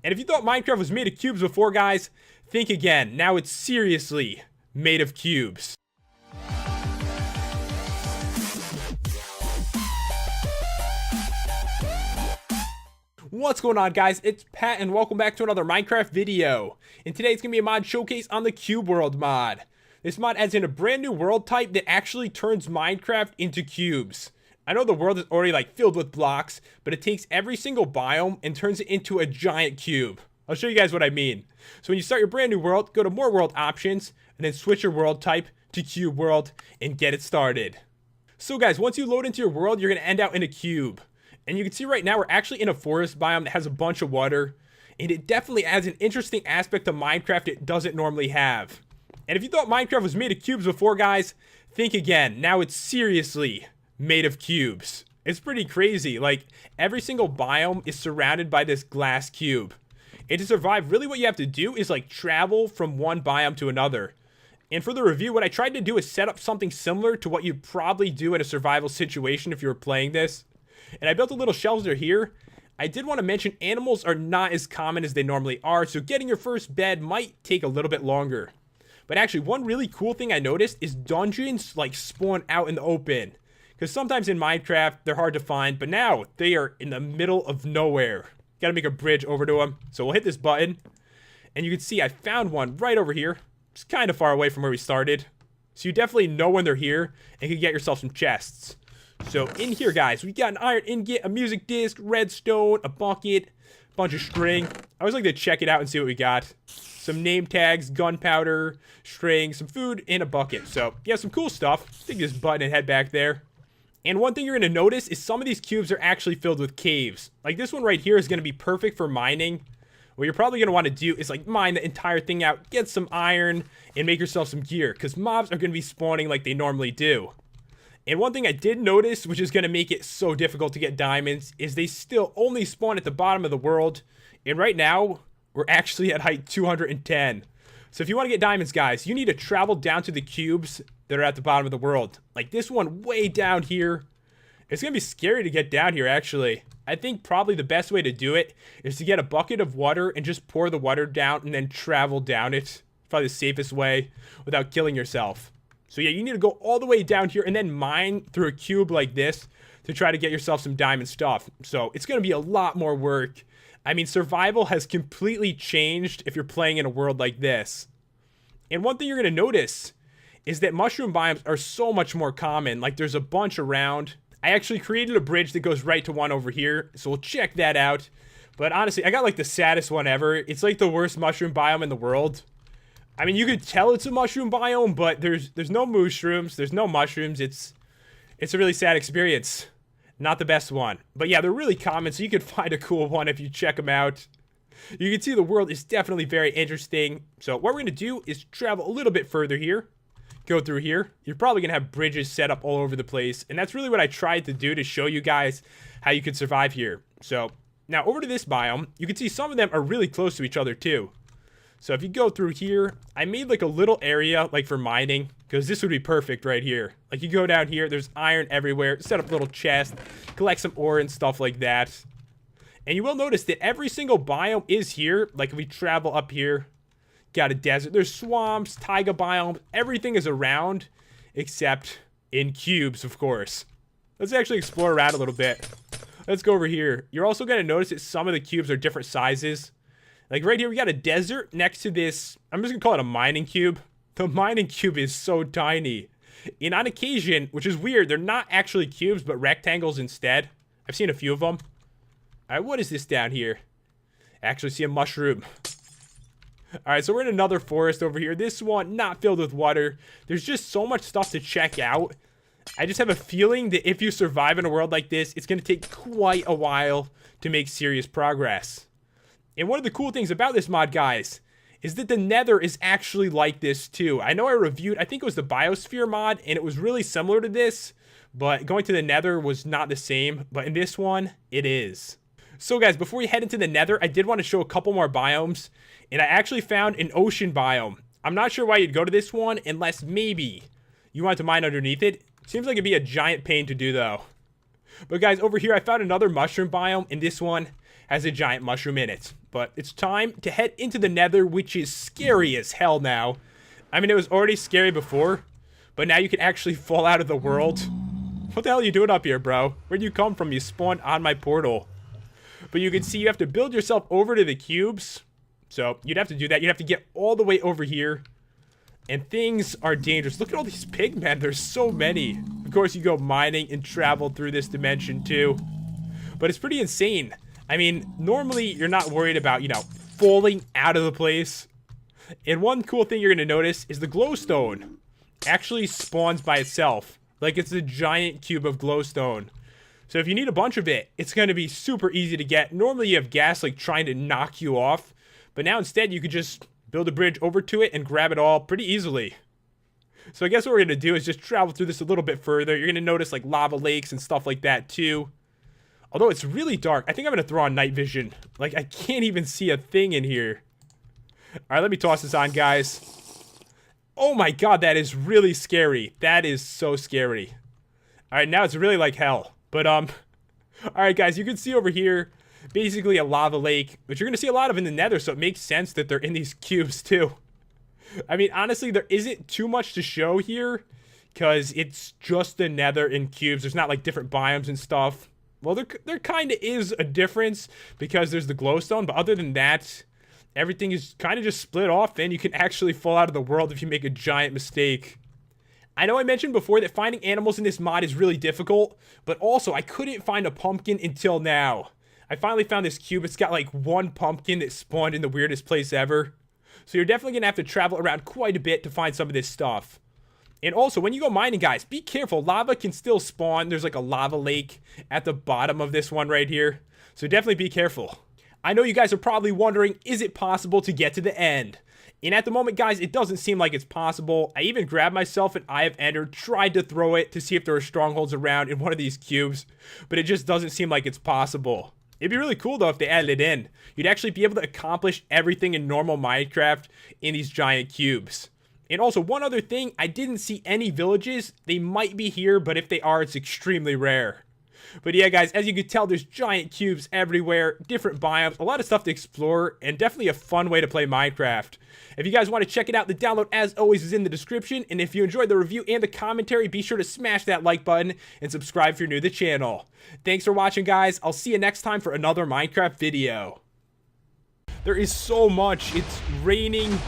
And if you thought Minecraft was made of cubes before, guys, think again. Now it's seriously made of cubes. What's going on, guys? It's Pat and welcome back to another Minecraft video. And today it's going to be a mod showcase on the Cube World mod. This mod adds in a brand new world type that actually turns Minecraft into cubes. I know the world is already filled with blocks, but it takes every single biome and turns it into a giant cube. I'll show you guys what I mean. So when you start your brand new world, go to more world options and then switch your world type to cube world and get it started. So guys, once you load into your world, you're going to end out in a cube. And you can see right now we're actually in a forest biome that has a bunch of water. And it definitely adds an interesting aspect to Minecraft it doesn't normally have. And if you thought Minecraft was made of cubes before, guys, think again. Now it's seriously made of cubes. It's pretty crazy. Every single biome is surrounded by this glass cube. And to survive, really what you have to do is travel from one biome to another. And for the review, what I tried to do is set up something similar to what you'd probably do in a survival situation if you were playing this. And I built a little shelter here. I did want to mention animals are not as common as they normally are, so getting your first bed might take a little bit longer. But actually, one really cool thing I noticed is dungeons spawn out in the open. Because sometimes in Minecraft, they're hard to find, but now they are in the middle of nowhere. Gotta make a bridge over to them. So we'll hit this button. And you can see I found one right over here. It's kind of far away from where we started. So you definitely know when they're here and can get yourself some chests. So in here, guys, we got an iron ingot, a music disc, redstone, a bucket, a bunch of string. I always like to check it out and see what we got. Some name tags, gunpowder, string, some food, and a bucket. So yeah, some cool stuff. Take this button and head back there. And one thing you're going to notice is some of these cubes are actually filled with caves. This one right here is going to be perfect for mining. What you're probably going to want to do is mine the entire thing out, get some iron, and make yourself some gear. Because mobs are going to be spawning like they normally do. And one thing I did notice, which is going to make it so difficult to get diamonds, is they still only spawn at the bottom of the world. And right now, we're actually at height 210. So if you want to get diamonds, guys, you need to travel down to the cubes that are at the bottom of the world. This one way down here. It's going to be scary to get down here, actually. I think probably the best way to do it is to get a bucket of water and just pour the water down and then travel down it. It's probably the safest way without killing yourself. So yeah, you need to go all the way down here and then mine through a cube like this to try to get yourself some diamond stuff. So it's going to be a lot more work. I mean, survival has completely changed if you're playing in a world like this. And one thing you're going to notice is that mushroom biomes are so much more common. There's a bunch around. I actually created a bridge that goes right to one over here, so we'll check that out. But honestly, I got the saddest one ever. It's the worst mushroom biome in the world. I mean, you could tell it's a mushroom biome, but there's no mushrooms, there's no mushrooms. It's a really sad experience. Not the best one. But yeah, they're really common, so you could find a cool one if you check them out. You can see the world is definitely very interesting. So what we're going to do is travel a little bit further here. Go through here. You're probably going to have bridges set up all over the place. And that's really what I tried to do to show you guys how you could survive here. So now over to this biome. You can see some of them are really close to each other too. So if you go through here, I made a little area for mining. Because this would be perfect right here. You go down here, there's iron everywhere. Set up a little chest, collect some ore and stuff like that. And you will notice that every single biome is here. If we travel up here, got a desert. There's swamps, taiga biomes. Everything is around except in cubes, of course. Let's actually explore around a little bit. Let's go over here. You're also going to notice that some of the cubes are different sizes. Right here, we got a desert next to this. I'm just going to call it a mining cube. The mining cube is so tiny. And on occasion, which is weird, they're not actually cubes, but rectangles instead. I've seen a few of them. Alright, what is this down here? I actually see a mushroom. Alright, so we're in another forest over here. This one, not filled with water. There's just so much stuff to check out. I just have a feeling that if you survive in a world like this, it's going to take quite a while to make serious progress. And one of the cool things about this mod, guys, is that the nether is actually like this too. I know I reviewed, I think it was the biosphere mod, and it was really similar to this, but going to the nether was not the same. But in this one, it is. So guys, before we head into the nether, I did want to show a couple more biomes, and I actually found an ocean biome. I'm not sure why you'd go to this one unless maybe you want to mine underneath it. Seems like it'd be a giant pain to do though. But guys, over here I found another mushroom biome, and this one has a giant mushroom in it. But it's time to head into the nether, which is scary as hell now. I mean, it was already scary before, but now you can actually fall out of the world. What the hell are you doing up here, bro? Where'd you come from? You spawned on my portal. But you can see you have to build yourself over to the cubes. So you'd have to do that. You'd have to get all the way over here. And things are dangerous. Look at all these pigmen. There's so many. Of course, you go mining and travel through this dimension too. But it's pretty insane. I mean, normally you're not worried about, you know, falling out of the place. And one cool thing you're going to notice is the glowstone actually spawns by itself. Like it's a giant cube of glowstone. So if you need a bunch of it, it's going to be super easy to get. Normally you have gas like trying to knock you off. But now instead you could just build a bridge over to it and grab it all pretty easily. So I guess what we're going to do is just travel through this a little bit further. You're going to notice like lava lakes and stuff like that too. Although it's really dark. I think I'm going to throw on night vision. Like I can't even see a thing in here. Alright, let me toss this on, guys. Oh my god, that is really scary. That is so scary. Alright, now it's really like hell. But, alright guys, you can see over here, basically a lava lake, which you're going to see a lot of in the nether, so it makes sense that they're in these cubes too. I mean, honestly, there isn't too much to show here, because it's just the nether in cubes. There's not like different biomes and stuff. Well, there kind of is a difference, because there's the glowstone, but other than that, everything is kind of just split off, and you can actually fall out of the world if you make a giant mistake. I know I mentioned before that finding animals in this mod is really difficult, but also I couldn't find a pumpkin until now. I finally found this cube. It's got like one pumpkin that spawned in the weirdest place ever. So you're definitely going to have to travel around quite a bit to find some of this stuff. And also, when you go mining, guys, be careful. Lava can still spawn. There's like a lava lake at the bottom of this one right here. So definitely be careful. I know you guys are probably wondering, is it possible to get to the end? And at the moment, guys, it doesn't seem like it's possible. I even grabbed myself an Eye of Ender, tried to throw it to see if there were strongholds around in one of these cubes, but it just doesn't seem like it's possible. It'd be really cool, though, if they added it in. You'd actually be able to accomplish everything in normal Minecraft in these giant cubes. And also, one other thing, I didn't see any villages. They might be here, but if they are, it's extremely rare. But yeah, guys, as you can tell, there's giant cubes everywhere, different biomes, a lot of stuff to explore, and definitely a fun way to play Minecraft. If you guys want to check it out, the download, as always, is in the description. And if you enjoyed the review and the commentary, be sure to smash that like button and subscribe if you're new to the channel. Thanks for watching, guys. I'll see you next time for another Minecraft video. There is so much. It's raining.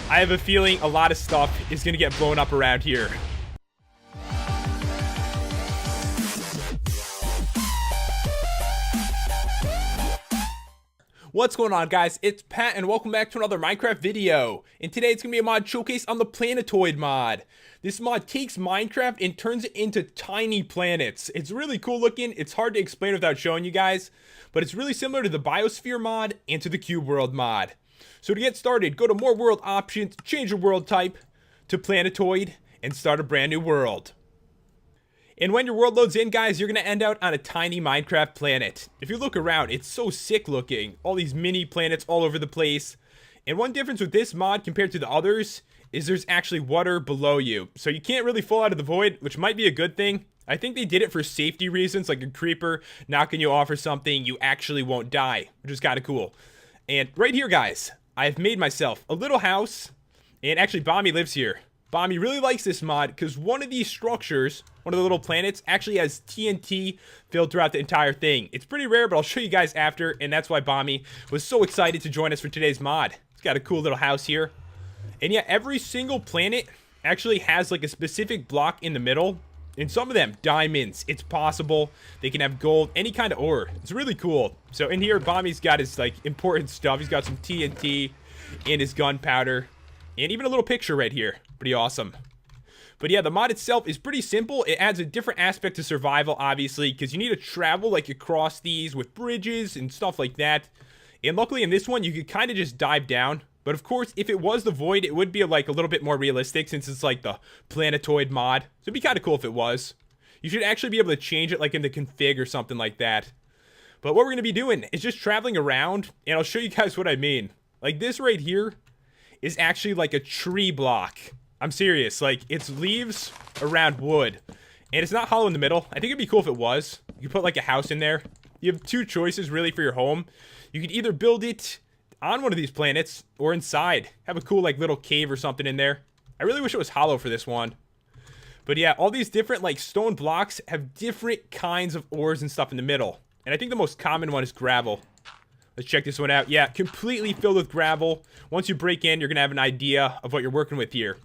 I have a feeling a lot of stuff is going to get blown up around here. What's going on, guys? It's Pat, and welcome back to another Minecraft video. And today it's going to be a mod showcase on the Planetoid mod. This mod takes Minecraft and turns it into tiny planets. It's really cool looking. It's hard to explain without showing you guys, but it's really similar to the Biosphere mod and to the Cube World mod. So to get started, go to More World Options, change your world type to Planetoid, and start a brand new world. And when your world loads in, guys, you're going to end out on a tiny Minecraft planet. If you look around, it's so sick looking. All these mini planets all over the place. And one difference with this mod compared to the others is there's actually water below you. So you can't really fall out of the void, which might be a good thing. I think they did it for safety reasons, like a creeper knocking you off or something. You actually won't die, which is kind of cool. And right here, guys, I've made myself a little house. And actually, Bommy lives here. Bommy really likes this mod because one of these structures, one of the little planets, actually has TNT filled throughout the entire thing. It's pretty rare, but I'll show you guys after, and that's why Bommy was so excited to join us for today's mod. It's got a cool little house here. And yeah, every single planet actually has like a specific block in the middle. And some of them, diamonds, it's possible. They can have gold, any kind of ore. It's really cool. So in here, Bommy's got his like important stuff. He's got some TNT and his gunpowder. And even a little picture right here. Pretty awesome. But yeah, the mod itself is pretty simple. It adds a different aspect to survival, obviously, because you need to travel like across these with bridges and stuff like that. And luckily in this one, you could kind of just dive down. But of course, if it was the void, it would be like a little bit more realistic since it's like the Planetoid mod. So it'd be kind of cool if it was. You should actually be able to change it like in the config or something like that. But what we're going to be doing is just traveling around, and I'll show you guys what I mean. Like this right here is actually like a tree block. I'm serious, like it's leaves around wood. And it's not hollow in the middle. I think it'd be cool if it was. You could put like a house in there. You have two choices really for your home. You could either build it on one of these planets or inside. Have a cool like little cave or something in there. I really wish it was hollow for this one. But yeah, all these different like stone blocks have different kinds of ores and stuff in the middle. And I think the most common one is gravel. Let's check this one out. Yeah, completely filled with gravel. Once you break in, you're going to have an idea of what you're working with here.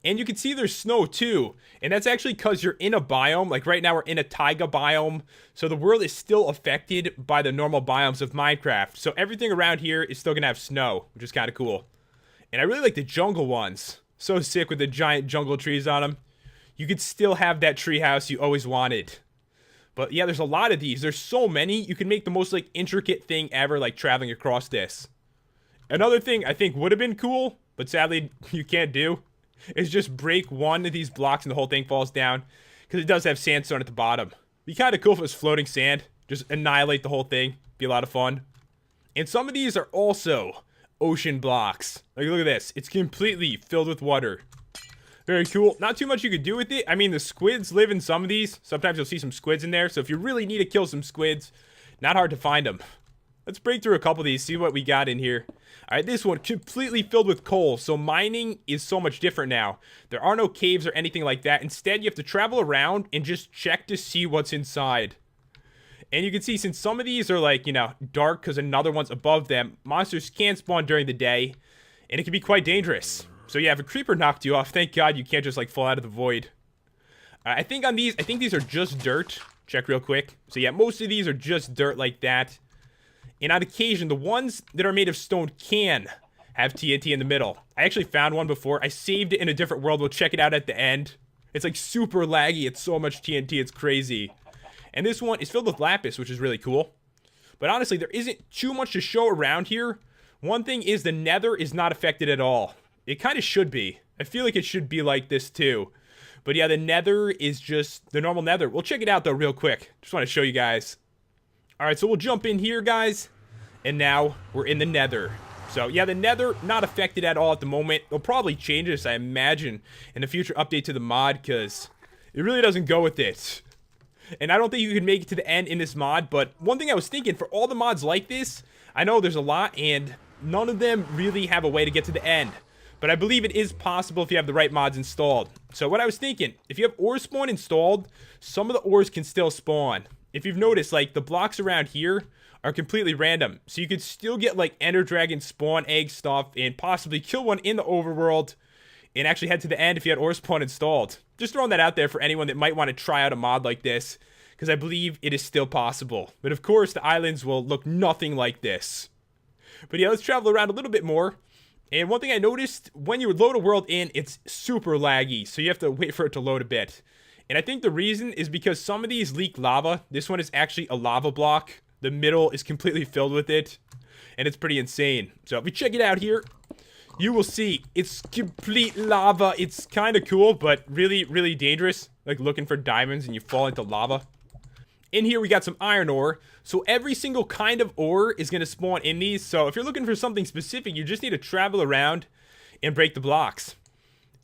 And you can see there's snow too. And that's actually because you're in a biome. Like right now we're in a taiga biome. So the world is still affected by the normal biomes of Minecraft. So everything around here is still going to have snow, which is kind of cool. And I really like the jungle ones. So sick with the giant jungle trees on them. You could still have that treehouse you always wanted. But yeah, there's a lot of these. There's so many. You can make the most like intricate thing ever, like traveling across this. Another thing I think would have been cool, but sadly you can't do, is just break one of these blocks and the whole thing falls down. Because it does have sandstone at the bottom. Be kind of cool if it was floating sand. Just annihilate the whole thing. Be a lot of fun. And some of these are also ocean blocks. Like look at this. It's completely filled with water. Very cool. Not too much you could do with it. I mean, the squids live in some of these. Sometimes you'll see some squids in there. So if you really need to kill some squids, not hard to find them. Let's break through a couple of these, see what we got in here. All right, this one completely filled with coal. So mining is so much different now. There are no caves or anything like that. Instead, you have to travel around and just check to see what's inside. And you can see since some of these are like, you know, dark because another one's above them, monsters can spawn during the day. And it can be quite dangerous. So yeah, if a creeper knocked you off, thank God you can't just like fall out of the void. I think on these, I think these are just dirt. Check real quick. So yeah, most of these are just dirt like that. And on occasion, the ones that are made of stone can have TNT in the middle. I actually found one before. I saved it in a different world. We'll check it out at the end. It's like super laggy. It's so much TNT. It's crazy. And this one is filled with lapis, which is really cool. But honestly, there isn't too much to show around here. One thing is the nether is not affected at all. It kind of should be. I feel like it should be like this too. But yeah, the nether is just the normal nether. We'll check it out though real quick. Just want to show you guys. Alright, so we'll jump in here, guys. And now we're in the nether. So yeah, the nether not affected at all at the moment. They'll probably change this, I imagine, in a future update to the mod, because it really doesn't go with it. And I don't think you can make it to the end in this mod. But one thing I was thinking, for all the mods like this, I know there's a lot, and none of them really have a way to get to the end. But I believe it is possible if you have the right mods installed. So what I was thinking, if you have ore spawn installed, some of the ores can still spawn. If you've noticed, like, the blocks around here are completely random. So you could still get, like, Ender Dragon spawn egg stuff and possibly kill one in the overworld and actually head to the end if you had ore spawn installed. Just throwing that out there for anyone that might want to try out a mod like this, because I believe it is still possible. But of course, the islands will look nothing like this. But yeah, let's travel around a little bit more. And one thing I noticed, when you would load a world in, it's super laggy. So you have to wait for it to load a bit. And I think the reason is because some of these leak lava. This one is actually a lava block. The middle is completely filled with it. And it's pretty insane. So if we check it out here, you will see it's complete lava. It's kind of cool, but really, really dangerous. Like looking for diamonds and you fall into lava. In here, we got some iron ore. So every single kind of ore is going to spawn in these. So if you're looking for something specific, you just need to travel around and break the blocks.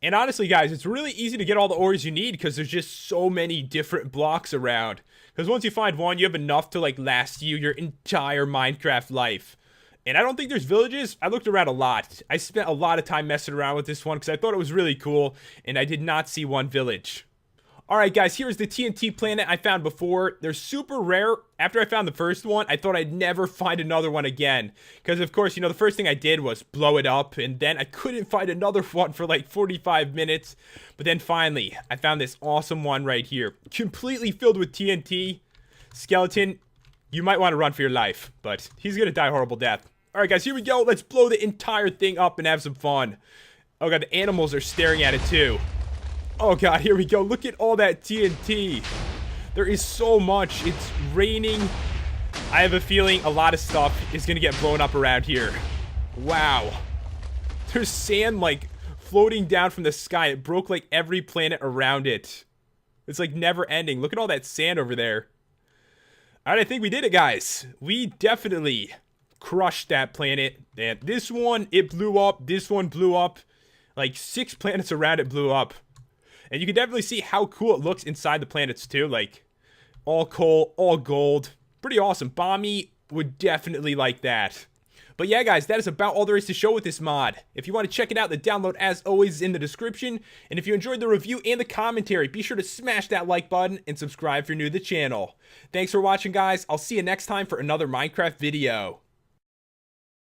And honestly, guys, it's really easy to get all the ores you need because there's just so many different blocks around. Because once you find one, you have enough to, like, last you your entire Minecraft life. And I don't think there's villages. I looked around a lot. I spent a lot of time messing around with this one because I thought it was really cool. And I did not see one village. Alright guys, here's the TNT planet I found before. They're super rare. After I found the first one, I thought I'd never find another one again. Because of course, you know, the first thing I did was blow it up. And then I couldn't find another one for like 45 minutes. But then finally, I found this awesome one right here. Completely filled with TNT. Skeleton, you might want to run for your life. But he's going to die a horrible death. Alright guys, here we go. Let's blow the entire thing up and have some fun. Oh god, the animals are staring at it too. Oh god, here we go. Look at all that TNT. There is so much. It's raining. I have a feeling a lot of stuff is going to get blown up around here. Wow. There's sand, like, floating down from the sky. It broke, like, every planet around it. It's, like, never ending. Look at all that sand over there. Alright, I think we did it, guys. We definitely crushed that planet. And this one, it blew up. This one blew up. Like, 6 planets around it blew up. And you can definitely see how cool it looks inside the planets too. Like, all coal, all gold. Pretty awesome. Bommy would definitely like that. But yeah, guys, that is about all there is to show with this mod. If you want to check it out, the download, as always, is in the description. And if you enjoyed the review and the commentary, be sure to smash that like button and subscribe if you're new to the channel. Thanks for watching, guys. I'll see you next time for another Minecraft video.